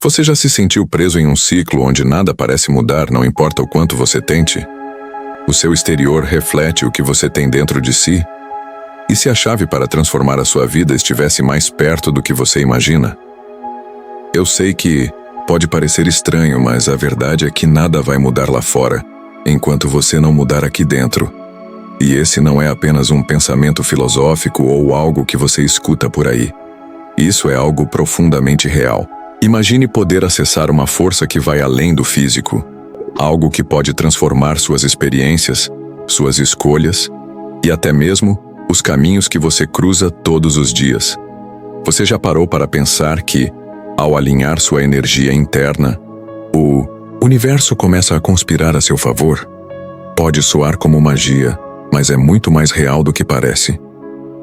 Você já se sentiu preso em um ciclo onde nada parece mudar, não importa o quanto você tente? O seu exterior reflete o que você tem dentro de si? E se a chave para transformar a sua vida estivesse mais perto do que você imagina? Eu sei que pode parecer estranho, mas a verdade é que nada vai mudar lá fora, enquanto você não mudar aqui dentro. E esse não é apenas um pensamento filosófico ou algo que você escuta por aí. Isso é algo profundamente real. Imagine poder acessar uma força que vai além do físico. Algo que pode transformar suas experiências, suas escolhas e até mesmo os caminhos que você cruza todos os dias. Você já parou para pensar que, ao alinhar sua energia interna, o universo começa a conspirar a seu favor? Pode soar como magia, mas é muito mais real do que parece.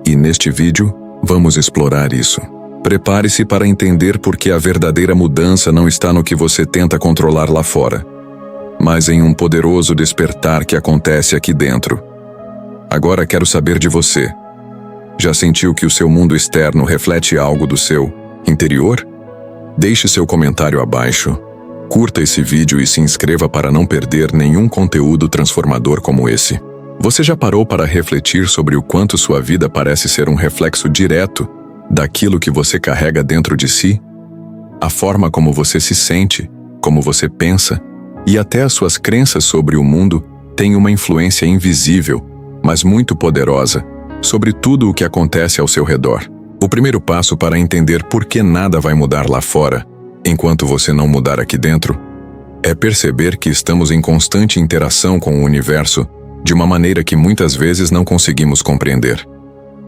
E neste vídeo, vamos explorar isso. Prepare-se para entender por que a verdadeira mudança não está no que você tenta controlar lá fora, mas em um poderoso despertar que acontece aqui dentro. Agora quero saber de você. Já sentiu que o seu mundo externo reflete algo do seu interior? Deixe seu comentário abaixo, curta esse vídeo e se inscreva para não perder nenhum conteúdo transformador como esse. Você já parou para refletir sobre o quanto sua vida parece ser um reflexo direto daquilo que você carrega dentro de si? A forma como você se sente, como você pensa, e até as suas crenças sobre o mundo têm uma influência invisível, mas muito poderosa, sobre tudo o que acontece ao seu redor. O primeiro passo para entender por que nada vai mudar lá fora, enquanto você não mudar aqui dentro, é perceber que estamos em constante interação com o universo de uma maneira que muitas vezes não conseguimos compreender.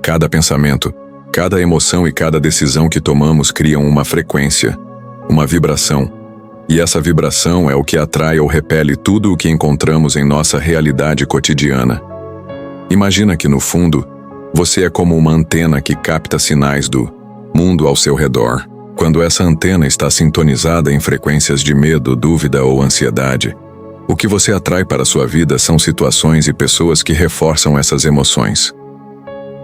Cada pensamento, cada emoção e cada decisão que tomamos criam uma frequência, uma vibração, e essa vibração é o que atrai ou repele tudo o que encontramos em nossa realidade cotidiana. Imagina que, no fundo, você é como uma antena que capta sinais do mundo ao seu redor. Quando essa antena está sintonizada em frequências de medo, dúvida ou ansiedade, o que você atrai para a sua vida são situações e pessoas que reforçam essas emoções.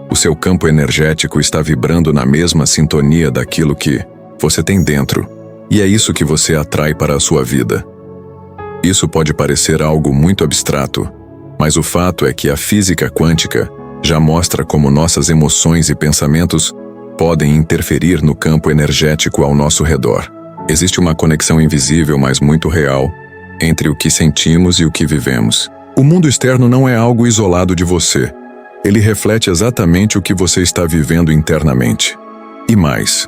O seu campo energético está vibrando na mesma sintonia daquilo que você tem dentro, e é isso que você atrai para a sua vida. Isso pode parecer algo muito abstrato, mas o fato é que a física quântica já mostra como nossas emoções e pensamentos podem interferir no campo energético ao nosso redor. Existe uma conexão invisível, mas muito real, entre o que sentimos e o que vivemos. O mundo externo não é algo isolado de você. Ele reflete exatamente o que você está vivendo internamente. E mais,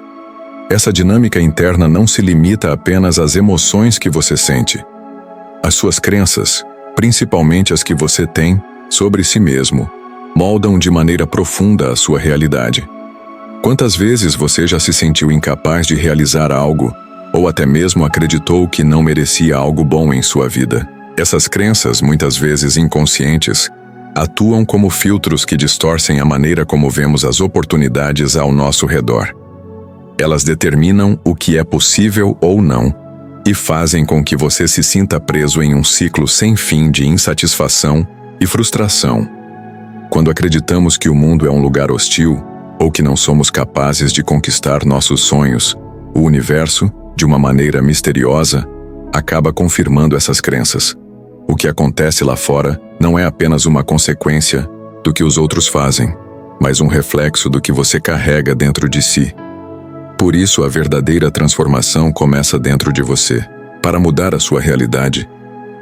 essa dinâmica interna não se limita apenas às emoções que você sente. As suas crenças, principalmente as que você tem sobre si mesmo, moldam de maneira profunda a sua realidade. Quantas vezes você já se sentiu incapaz de realizar algo, ou até mesmo acreditou que não merecia algo bom em sua vida? Essas crenças, muitas vezes inconscientes, atuam como filtros que distorcem a maneira como vemos as oportunidades ao nosso redor. Elas determinam o que é possível ou não, e fazem com que você se sinta preso em um ciclo sem fim de insatisfação e frustração. Quando acreditamos que o mundo é um lugar hostil, ou que não somos capazes de conquistar nossos sonhos, o universo, de uma maneira misteriosa, acaba confirmando essas crenças. O que acontece lá fora não é apenas uma consequência do que os outros fazem, mas um reflexo do que você carrega dentro de si. Por isso, a verdadeira transformação começa dentro de você. Para mudar a sua realidade,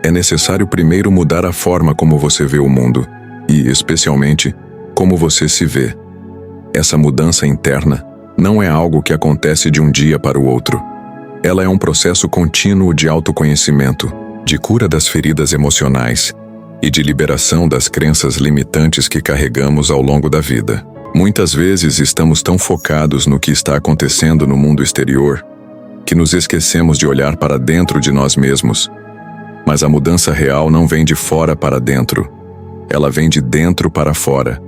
é necessário primeiro mudar a forma como você vê o mundo e, especialmente, como você se vê. Essa mudança interna não é algo que acontece de um dia para o outro. Ela é um processo contínuo de autoconhecimento, de cura das feridas emocionais e de liberação das crenças limitantes que carregamos ao longo da vida. Muitas vezes estamos tão focados no que está acontecendo no mundo exterior que nos esquecemos de olhar para dentro de nós mesmos. Mas a mudança real não vem de fora para dentro, ela vem de dentro para fora,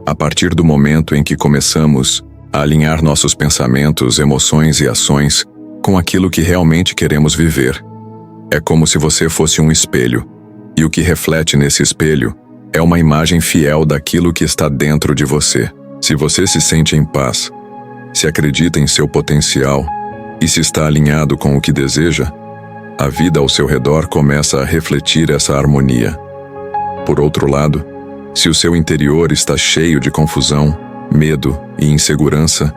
a partir do momento em que começamos a alinhar nossos pensamentos, emoções e ações com aquilo que realmente queremos viver. É como se você fosse um espelho, e o que reflete nesse espelho é uma imagem fiel daquilo que está dentro de você. Se você se sente em paz, se acredita em seu potencial E se está alinhado com o que deseja, a vida ao seu redor começa a refletir essa harmonia. Por outro lado, se o seu interior está cheio de confusão, medo e insegurança,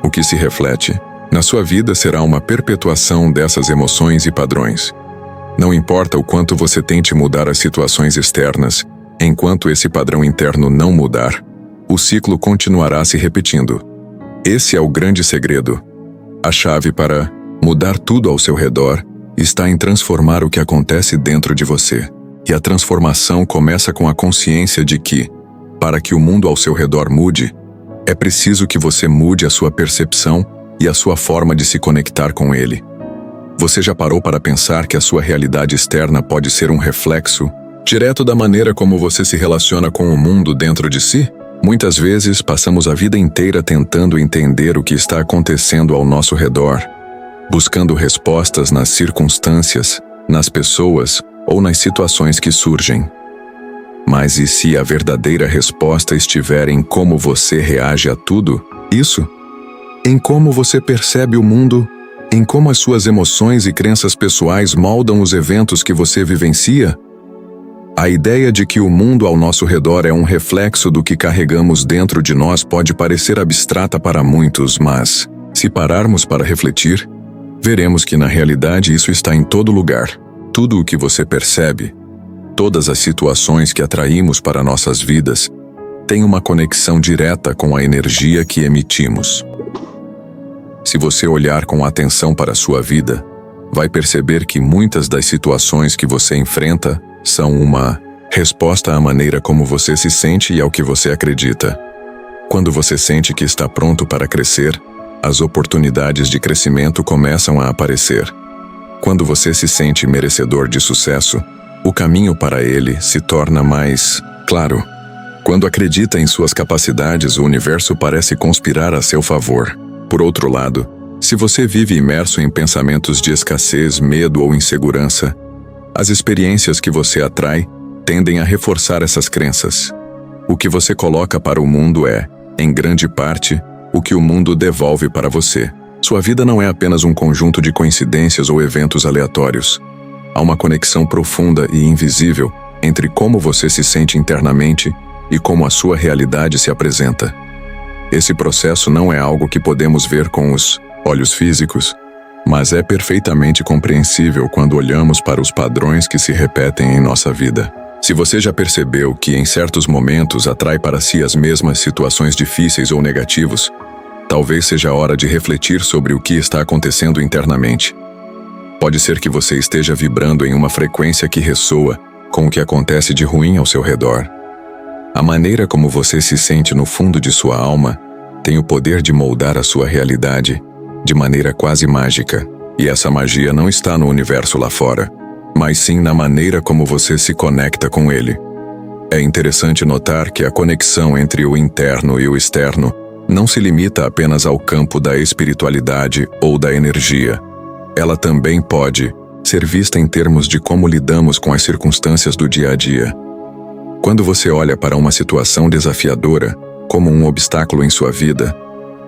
o que se reflete na sua vida será uma perpetuação dessas emoções e padrões. Não importa o quanto você tente mudar as situações externas, enquanto esse padrão interno não mudar, o ciclo continuará se repetindo. Esse é o grande segredo. A chave para mudar tudo ao seu redor está em transformar o que acontece dentro de você. E a transformação começa com a consciência de que, para que o mundo ao seu redor mude, é preciso que você mude a sua percepção e a sua forma de se conectar com ele. Você já parou para pensar que a sua realidade externa pode ser um reflexo direto da maneira como você se relaciona com o mundo dentro de si? Muitas vezes passamos a vida inteira tentando entender o que está acontecendo ao nosso redor, buscando respostas nas circunstâncias, nas pessoas ou nas situações que surgem. Mas e se a verdadeira resposta estiver em como você reage a tudo isso? Em como você percebe o mundo, em como as suas emoções e crenças pessoais moldam os eventos que você vivencia? A ideia de que o mundo ao nosso redor é um reflexo do que carregamos dentro de nós pode parecer abstrata para muitos, mas, se pararmos para refletir, veremos que na realidade isso está em todo lugar. Tudo o que você percebe, todas as situações que atraímos para nossas vidas, têm uma conexão direta com a energia que emitimos. Se você olhar com atenção para a sua vida, vai perceber que muitas das situações que você enfrenta são uma resposta à maneira como você se sente e ao que você acredita. Quando você sente que está pronto para crescer, as oportunidades de crescimento começam a aparecer. Quando você se sente merecedor de sucesso, o caminho para ele se torna mais claro. Quando acredita em suas capacidades, o universo parece conspirar a seu favor. Por outro lado, se você vive imerso em pensamentos de escassez, medo ou insegurança, as experiências que você atrai tendem a reforçar essas crenças. O que você coloca para o mundo é, em grande parte, o que o mundo devolve para você. Sua vida não é apenas um conjunto de coincidências ou eventos aleatórios. Há uma conexão profunda e invisível entre como você se sente internamente e como a sua realidade se apresenta. Esse processo não é algo que podemos ver com os olhos físicos, mas é perfeitamente compreensível quando olhamos para os padrões que se repetem em nossa vida. Se você já percebeu que em certos momentos atrai para si as mesmas situações difíceis ou negativos, talvez seja a hora de refletir sobre o que está acontecendo internamente. Pode ser que você esteja vibrando em uma frequência que ressoa com o que acontece de ruim ao seu redor. A maneira como você se sente no fundo de sua alma tem o poder de moldar a sua realidade de maneira quase mágica. E essa magia não está no universo lá fora, mas sim na maneira como você se conecta com ele. É interessante notar que a conexão entre o interno e o externo não se limita apenas ao campo da espiritualidade ou da energia. Ela também pode ser vista em termos de como lidamos com as circunstâncias do dia a dia. Quando você olha para uma situação desafiadora, como um obstáculo em sua vida,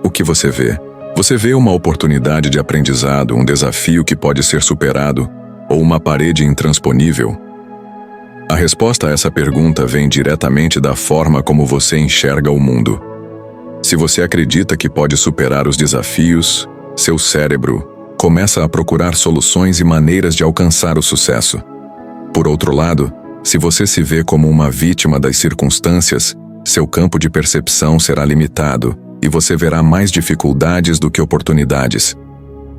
o que você vê? Você vê uma oportunidade de aprendizado, um desafio que pode ser superado, ou uma parede intransponível? A resposta a essa pergunta vem diretamente da forma como você enxerga o mundo. Se você acredita que pode superar os desafios, seu cérebro começa a procurar soluções e maneiras de alcançar o sucesso. Por outro lado, se você se vê como uma vítima das circunstâncias, seu campo de percepção será limitado e você verá mais dificuldades do que oportunidades.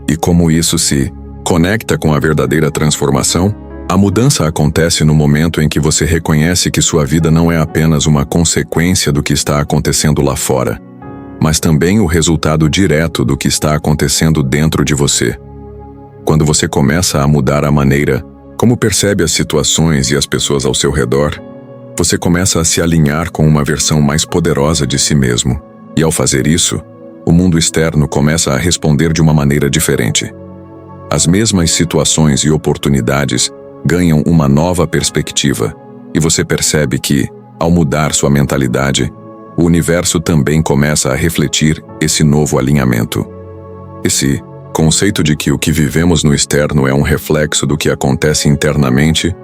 E como isso se conecta com a verdadeira transformação? A mudança acontece no momento em que você reconhece que sua vida não é apenas uma consequência do que está acontecendo lá fora, mas também o resultado direto do que está acontecendo dentro de você. Quando você começa a mudar a maneira como percebe as situações e as pessoas ao seu redor, você começa a se alinhar com uma versão mais poderosa de si mesmo. E ao fazer isso, o mundo externo começa a responder de uma maneira diferente. As mesmas situações e oportunidades ganham uma nova perspectiva, e você percebe que, ao mudar sua mentalidade, o universo também começa a refletir esse novo alinhamento. Esse Conceito de que o que vivemos no externo é um reflexo do que acontece internamente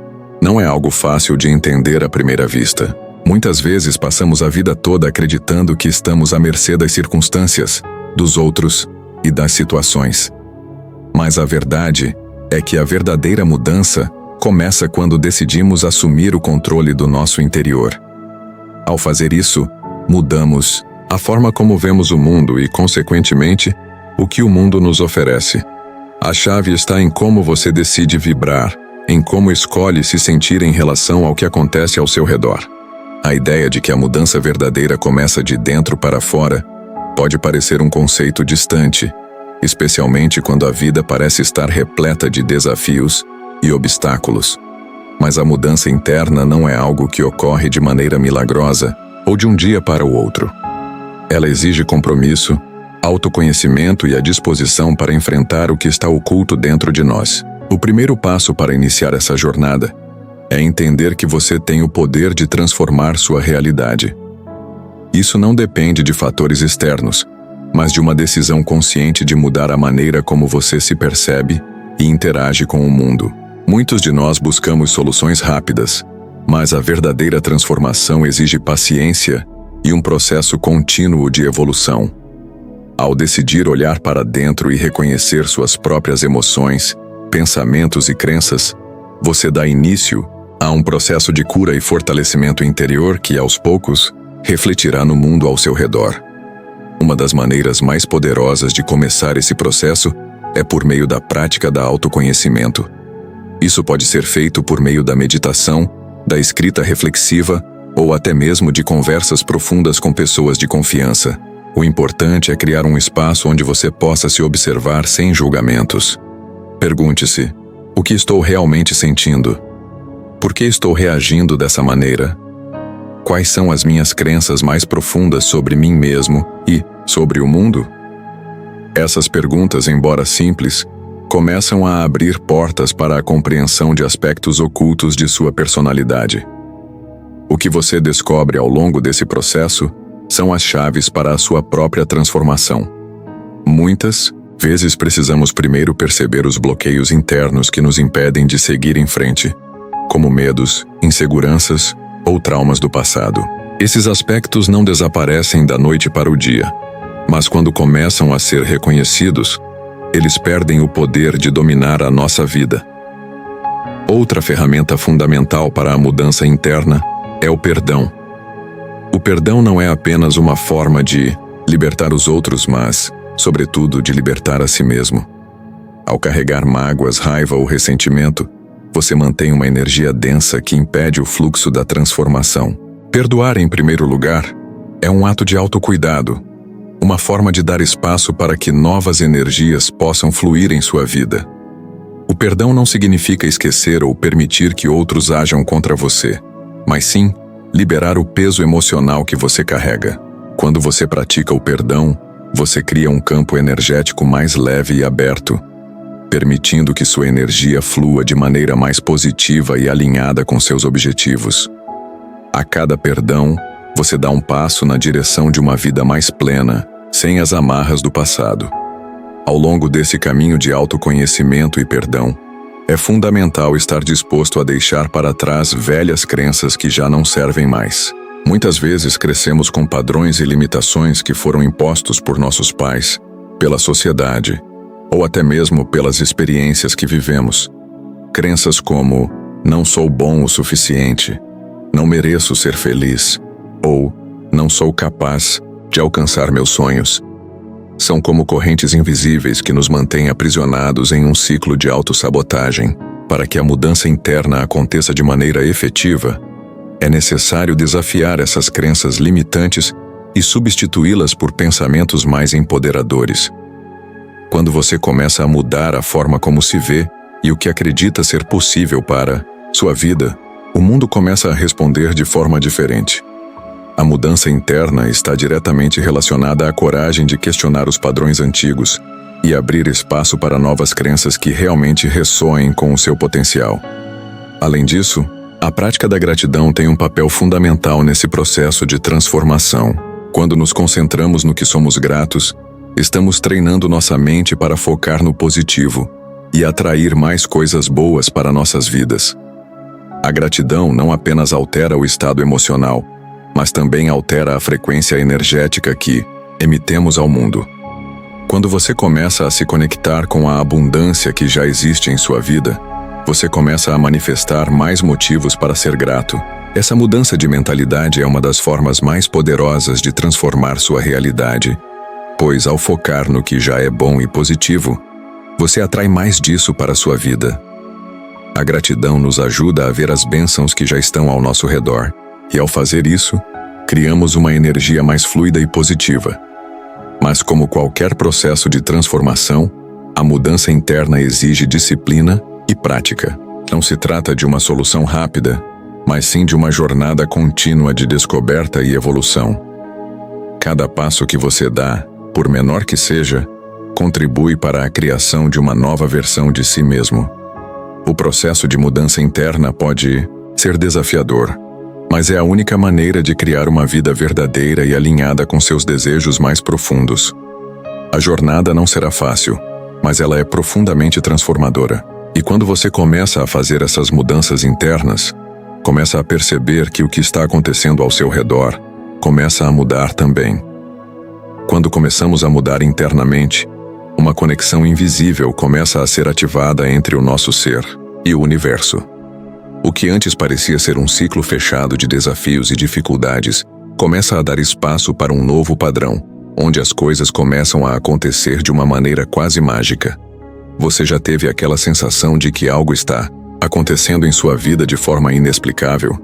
não é algo fácil de entender à primeira vista. Muitas vezes passamos a vida toda acreditando que estamos à mercê das circunstâncias, dos outros e das situações. Mas a verdade é que a verdadeira mudança começa quando decidimos assumir o controle do nosso interior. Ao fazer isso, mudamos a forma como vemos o mundo e, consequentemente, o que o mundo nos oferece. A chave está em como você decide vibrar, em como escolhe se sentir em relação ao que acontece ao seu redor. A ideia de que a mudança verdadeira começa de dentro para fora pode parecer um conceito distante, especialmente quando a vida parece estar repleta de desafios e obstáculos. Mas a mudança interna não é algo que ocorre de maneira milagrosa ou de um dia para o outro. Ela exige compromisso, autoconhecimento e a disposição para enfrentar o que está oculto dentro de nós. O primeiro passo para iniciar essa jornada é entender que você tem o poder de transformar sua realidade. Isso não depende de fatores externos, mas de uma decisão consciente de mudar a maneira como você se percebe e interage com o mundo. Muitos de nós buscamos soluções rápidas, mas a verdadeira transformação exige paciência e um processo contínuo de evolução. Ao decidir olhar para dentro e reconhecer suas próprias emoções, pensamentos e crenças, você dá início a um processo de cura e fortalecimento interior que, aos poucos, refletirá no mundo ao seu redor. Uma das maneiras mais poderosas de começar esse processo é por meio da prática da autoconhecimento. Isso pode ser feito por meio da meditação, da escrita reflexiva ou até mesmo de conversas profundas com pessoas de confiança. O importante é criar um espaço onde você possa se observar sem julgamentos. Pergunte-se: o que estou realmente sentindo? Por que estou reagindo dessa maneira? Quais são as minhas crenças mais profundas sobre mim mesmo e sobre o mundo? Essas perguntas, embora simples, começam a abrir portas para a compreensão de aspectos ocultos de sua personalidade. O que você descobre ao longo desse processo são as chaves para a sua própria transformação. Muitas vezes precisamos primeiro perceber os bloqueios internos que nos impedem de seguir em frente, como medos, inseguranças ou traumas do passado. Esses aspectos não desaparecem da noite para o dia, mas quando começam a ser reconhecidos, eles perdem o poder de dominar a nossa vida. Outra ferramenta fundamental para a mudança interna é o perdão. O perdão não é apenas uma forma de libertar os outros, mas, sobretudo, de libertar a si mesmo. Ao carregar mágoas, raiva ou ressentimento, você mantém uma energia densa que impede o fluxo da transformação. Perdoar, em primeiro lugar, é um ato de autocuidado, uma forma de dar espaço para que novas energias possam fluir em sua vida. O perdão não significa esquecer ou permitir que outros ajam contra você, mas sim liberar o peso emocional que você carrega. Quando você pratica o perdão, você cria um campo energético mais leve e aberto, permitindo que sua energia flua de maneira mais positiva e alinhada com seus objetivos. A cada perdão, você dá um passo na direção de uma vida mais plena, sem as amarras do passado. Ao longo desse caminho de autoconhecimento e perdão, é fundamental estar disposto a deixar para trás velhas crenças que já não servem mais. Muitas vezes crescemos com padrões e limitações que foram impostos por nossos pais, pela sociedade, ou até mesmo pelas experiências que vivemos. Crenças como: não sou bom o suficiente, não mereço ser feliz, ou não sou capaz de alcançar meus sonhos. São como correntes invisíveis que nos mantêm aprisionados em um ciclo de autossabotagem. Para que a mudança interna aconteça de maneira efetiva, é necessário desafiar essas crenças limitantes e substituí-las por pensamentos mais empoderadores. Quando você começa a mudar a forma como se vê e o que acredita ser possível para sua vida, o mundo começa a responder de forma diferente. A mudança interna está diretamente relacionada à coragem de questionar os padrões antigos e abrir espaço para novas crenças que realmente ressoem com o seu potencial. Além disso, a prática da gratidão tem um papel fundamental nesse processo de transformação. Quando nos concentramos no que somos gratos, Estamos treinando nossa mente para focar no positivo e atrair mais coisas boas para nossas vidas. A gratidão não apenas altera o estado emocional, mas também altera a frequência energética que emitemos ao mundo. Quando você começa a se conectar com a abundância que já existe em sua vida, você começa a manifestar mais motivos para ser grato. Essa mudança de mentalidade é uma das formas mais poderosas de transformar sua realidade, pois ao focar no que já é bom e positivo, você atrai mais disso para a sua vida. A gratidão nos ajuda a ver as bênçãos que já estão ao nosso redor, e ao fazer isso, criamos uma energia mais fluida e positiva. Mas como qualquer processo de transformação, a mudança interna exige disciplina e prática. Não se trata de uma solução rápida, mas sim de uma jornada contínua de descoberta e evolução. Cada passo que você dá, por menor que seja, contribui para a criação de uma nova versão de si mesmo. O processo de mudança interna pode ser desafiador, mas é a única maneira de criar uma vida verdadeira e alinhada com seus desejos mais profundos. A jornada não será fácil, mas ela é profundamente transformadora. E quando você começa a fazer essas mudanças internas, começa a perceber que o que está acontecendo ao seu redor começa a mudar também. Quando começamos a mudar internamente, uma conexão invisível começa a ser ativada entre o nosso ser e o universo. O que antes parecia ser um ciclo fechado de desafios e dificuldades começa a dar espaço para um novo padrão, onde as coisas começam a acontecer de uma maneira quase mágica. Você já teve aquela sensação de que algo está acontecendo em sua vida de forma inexplicável?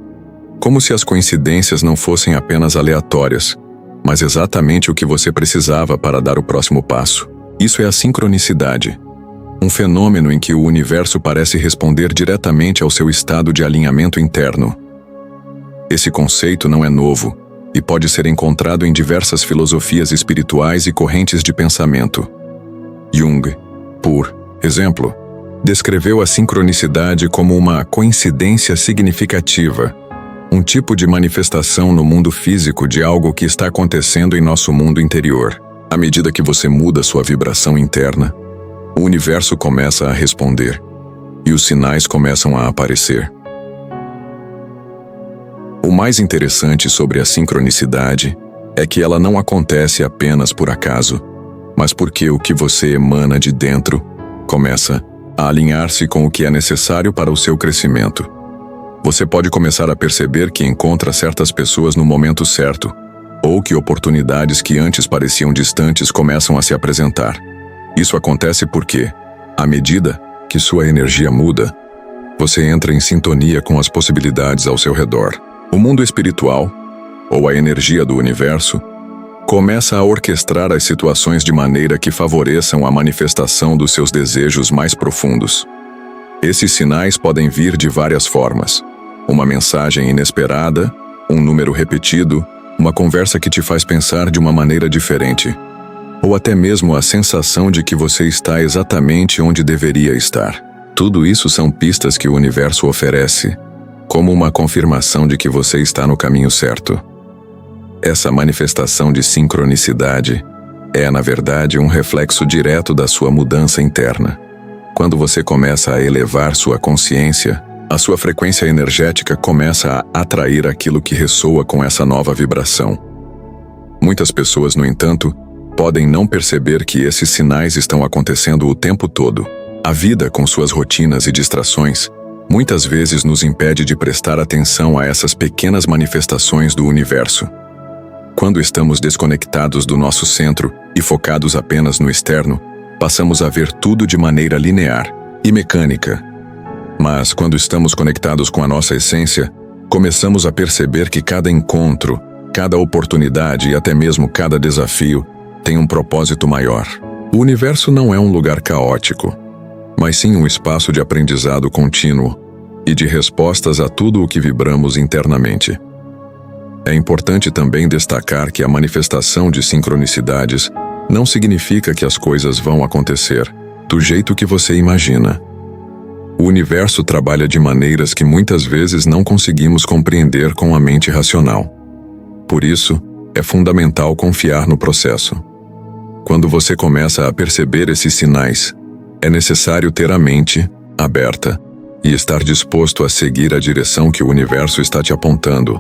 Como se as coincidências não fossem apenas aleatórias, mas exatamente o que você precisava para dar o próximo passo. Isso é a sincronicidade, um fenômeno em que o universo parece responder diretamente ao seu estado de alinhamento interno. Esse conceito não é novo e pode ser encontrado em diversas filosofias espirituais e correntes de pensamento. Jung, por exemplo, descreveu a sincronicidade como uma coincidência significativa, um tipo de manifestação no mundo físico de algo que está acontecendo em nosso mundo interior. À medida que você muda sua vibração interna, o universo começa a responder, e os sinais começam a aparecer. O mais interessante sobre a sincronicidade é que ela não acontece apenas por acaso, mas porque o que você emana de dentro começa a alinhar-se com o que é necessário para o seu crescimento. Você pode começar a perceber que encontra certas pessoas no momento certo, ou que oportunidades que antes pareciam distantes começam a se apresentar. Isso acontece porque, à medida que sua energia muda, você entra em sintonia com as possibilidades ao seu redor. O mundo espiritual, ou a energia do universo, começa a orquestrar as situações de maneira que favoreçam a manifestação dos seus desejos mais profundos. Esses sinais podem vir de várias formas. Uma mensagem inesperada, um número repetido, uma conversa que te faz pensar de uma maneira diferente, ou até mesmo a sensação de que você está exatamente onde deveria estar. Tudo isso são pistas que o universo oferece, como uma confirmação de que você está no caminho certo. Essa manifestação de sincronicidade é, na verdade, um reflexo direto da sua mudança interna. Quando você começa a elevar sua consciência, a sua frequência energética começa a atrair aquilo que ressoa com essa nova vibração. Muitas pessoas, no entanto, podem não perceber que esses sinais estão acontecendo o tempo todo. A vida, com suas rotinas e distrações, muitas vezes nos impede de prestar atenção a essas pequenas manifestações do universo. Quando estamos desconectados do nosso centro e focados apenas no externo, passamos a ver tudo de maneira linear e mecânica. Mas quando estamos conectados com a nossa essência, começamos a perceber que cada encontro, cada oportunidade e até mesmo cada desafio tem um propósito maior. O universo não é um lugar caótico, mas sim um espaço de aprendizado contínuo e de respostas a tudo o que vibramos internamente. É importante também destacar que a manifestação de sincronicidades não significa que as coisas vão acontecer do jeito que você imagina. O universo trabalha de maneiras que muitas vezes não conseguimos compreender com a mente racional. Por isso, é fundamental confiar no processo. Quando você começa a perceber esses sinais, é necessário ter a mente aberta e estar disposto a seguir a direção que o universo está te apontando,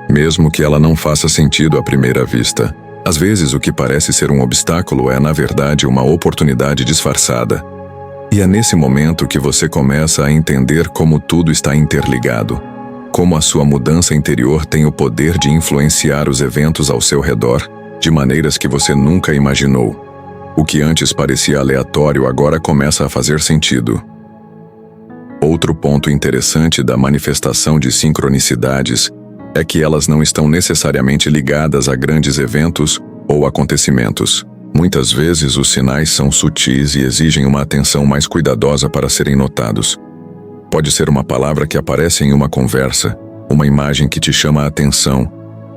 mesmo que ela não faça sentido à primeira vista. Às vezes, o que parece ser um obstáculo é, na verdade, uma oportunidade disfarçada. E é nesse momento que você começa a entender como tudo está interligado, como a sua mudança interior tem o poder de influenciar os eventos ao seu redor, de maneiras que você nunca imaginou. O que antes parecia aleatório agora começa a fazer sentido. Outro ponto interessante da manifestação de sincronicidades é que elas não estão necessariamente ligadas a grandes eventos ou acontecimentos. Muitas vezes os sinais são sutis e exigem uma atenção mais cuidadosa para serem notados. Pode ser uma palavra que aparece em uma conversa, uma imagem que te chama a atenção,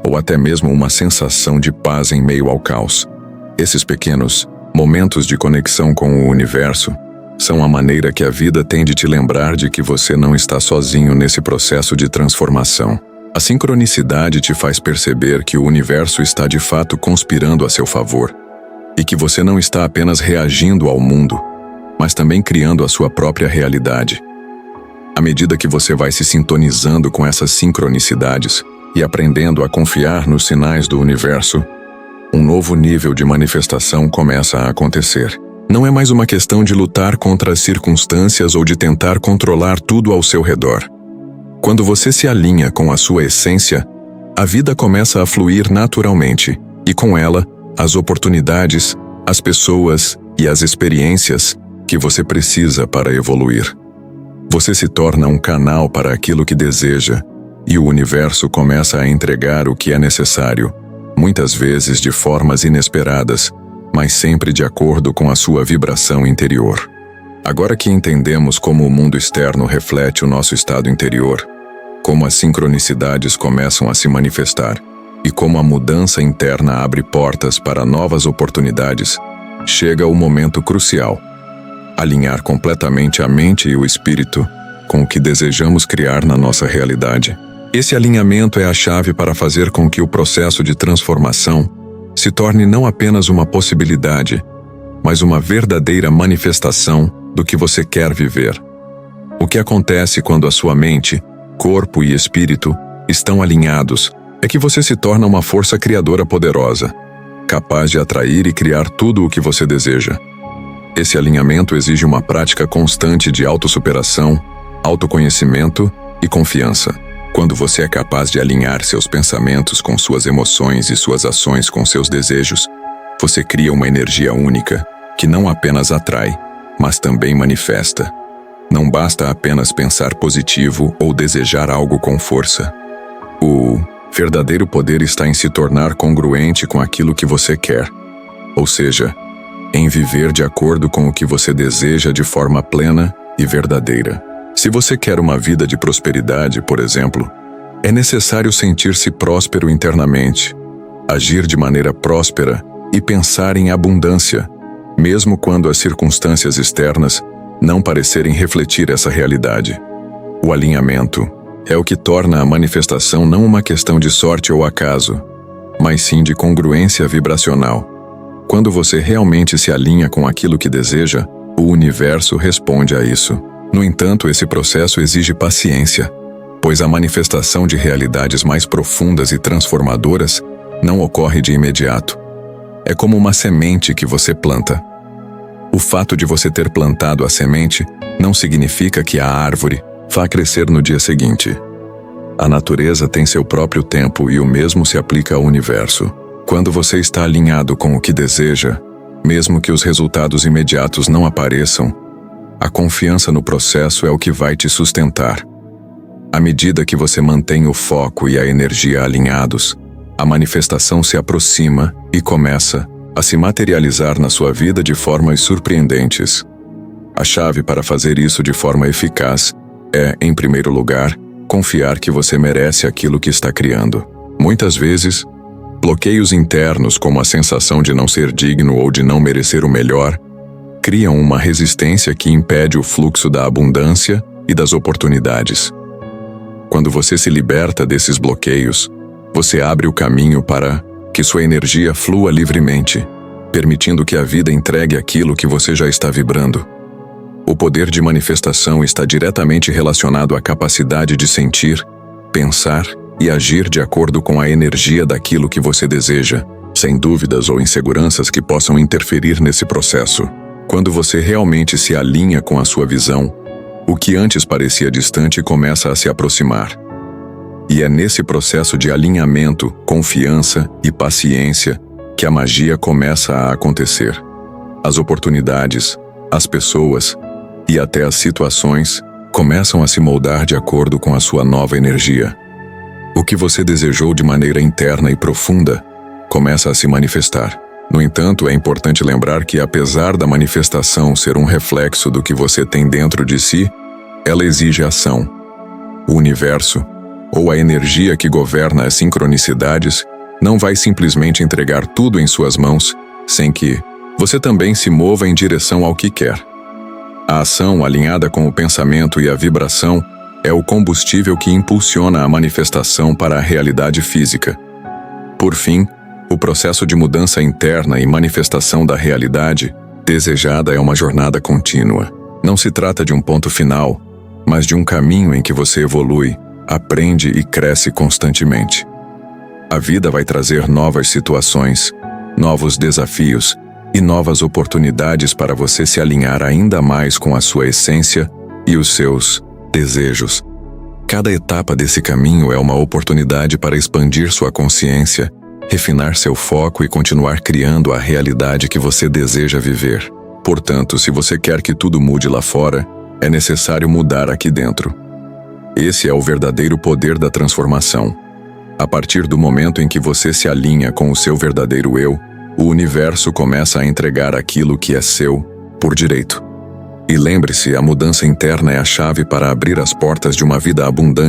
ou até mesmo uma sensação de paz em meio ao caos. Esses pequenos momentos de conexão com o universo são a maneira que a vida tem de te lembrar de que você não está sozinho nesse processo de transformação. A sincronicidade te faz perceber que o universo está de fato conspirando a seu favor, e que você não está apenas reagindo ao mundo, mas também criando a sua própria realidade. À medida que você vai se sintonizando com essas sincronicidades e aprendendo a confiar nos sinais do universo, um novo nível de manifestação começa a acontecer. Não é mais uma questão de lutar contra as circunstâncias ou de tentar controlar tudo ao seu redor. Quando você se alinha com a sua essência, a vida começa a fluir naturalmente, e com ela, as oportunidades, as pessoas e as experiências que você precisa para evoluir. Você se torna um canal para aquilo que deseja, e o universo começa a entregar o que é necessário, muitas vezes de formas inesperadas, mas sempre de acordo com a sua vibração interior. Agora que entendemos como o mundo externo reflete o nosso estado interior, como as sincronicidades começam a se manifestar e como a mudança interna abre portas para novas oportunidades, chega o momento crucial: alinhar completamente a mente e o espírito com o que desejamos criar na nossa realidade. Esse alinhamento é a chave para fazer com que o processo de transformação se torne não apenas uma possibilidade, mas uma verdadeira manifestação do que você quer viver. O que acontece quando a sua mente, corpo e espírito estão alinhados é que você se torna uma força criadora poderosa, capaz de atrair e criar tudo o que você deseja. Esse alinhamento exige uma prática constante de autossuperação, autoconhecimento e confiança. Quando você é capaz de alinhar seus pensamentos com suas emoções e suas ações com seus desejos, você cria uma energia única que não apenas atrai, mas também manifesta. Não basta apenas pensar positivo ou desejar algo com força. O verdadeiro poder está em se tornar congruente com aquilo que você quer, ou seja, em viver de acordo com o que você deseja de forma plena e verdadeira. Se você quer uma vida de prosperidade, por exemplo, é necessário sentir-se próspero internamente, agir de maneira próspera e pensar em abundância, mesmo quando as circunstâncias externas não parecerem refletir essa realidade. O alinhamento é o que torna a manifestação não uma questão de sorte ou acaso, mas sim de congruência vibracional. Quando você realmente se alinha com aquilo que deseja, o universo responde a isso. No entanto, esse processo exige paciência, pois a manifestação de realidades mais profundas e transformadoras não ocorre de imediato. É como uma semente que você planta. O fato de você ter plantado a semente não significa que a árvore vá crescer no dia seguinte. A natureza tem seu próprio tempo e o mesmo se aplica ao universo. Quando você está alinhado com o que deseja, mesmo que os resultados imediatos não apareçam, a confiança no processo é o que vai te sustentar. À medida que você mantém o foco e a energia alinhados, a manifestação se aproxima e começa a se materializar na sua vida de formas surpreendentes. A chave para fazer isso de forma eficaz é, em primeiro lugar, confiar que você merece aquilo que está criando. Muitas vezes, bloqueios internos como a sensação de não ser digno ou de não merecer o melhor, criam uma resistência que impede o fluxo da abundância e das oportunidades. Quando você se liberta desses bloqueios, você abre o caminho para que sua energia flua livremente. permitindo que a vida entregue aquilo que você já está vibrando. O poder de manifestação está diretamente relacionado à capacidade de sentir, pensar e agir de acordo com a energia daquilo que você deseja, sem dúvidas ou inseguranças que possam interferir nesse processo. Quando você realmente se alinha com a sua visão, o que antes parecia distante começa a se aproximar. E é nesse processo de alinhamento, confiança e paciência que a magia começa a acontecer. As oportunidades, as pessoas e até as situações começam a se moldar de acordo com a sua nova energia. O que você desejou de maneira interna e profunda começa a se manifestar. No entanto, é importante lembrar que, apesar da manifestação ser um reflexo do que você tem dentro de si, ela exige ação. O universo, ou a energia que governa as sincronicidades, não vai simplesmente entregar tudo em suas mãos, sem que você também se mova em direção ao que quer. A ação, alinhada com o pensamento e a vibração, é o combustível que impulsiona a manifestação para a realidade física. Por fim, o processo de mudança interna e manifestação da realidade desejada é uma jornada contínua. Não se trata de um ponto final, mas de um caminho em que você evolui, aprende e cresce constantemente. A vida vai trazer novas situações, novos desafios e novas oportunidades para você se alinhar ainda mais com a sua essência e os seus desejos. Cada etapa desse caminho é uma oportunidade para expandir sua consciência, refinar seu foco e continuar criando a realidade que você deseja viver. Portanto, se você quer que tudo mude lá fora, é necessário mudar aqui dentro. Esse é o verdadeiro poder da transformação. A partir do momento em que você se alinha com o seu verdadeiro eu, o universo começa a entregar aquilo que é seu por direito. E lembre-se, a mudança interna é a chave para abrir as portas de uma vida abundante.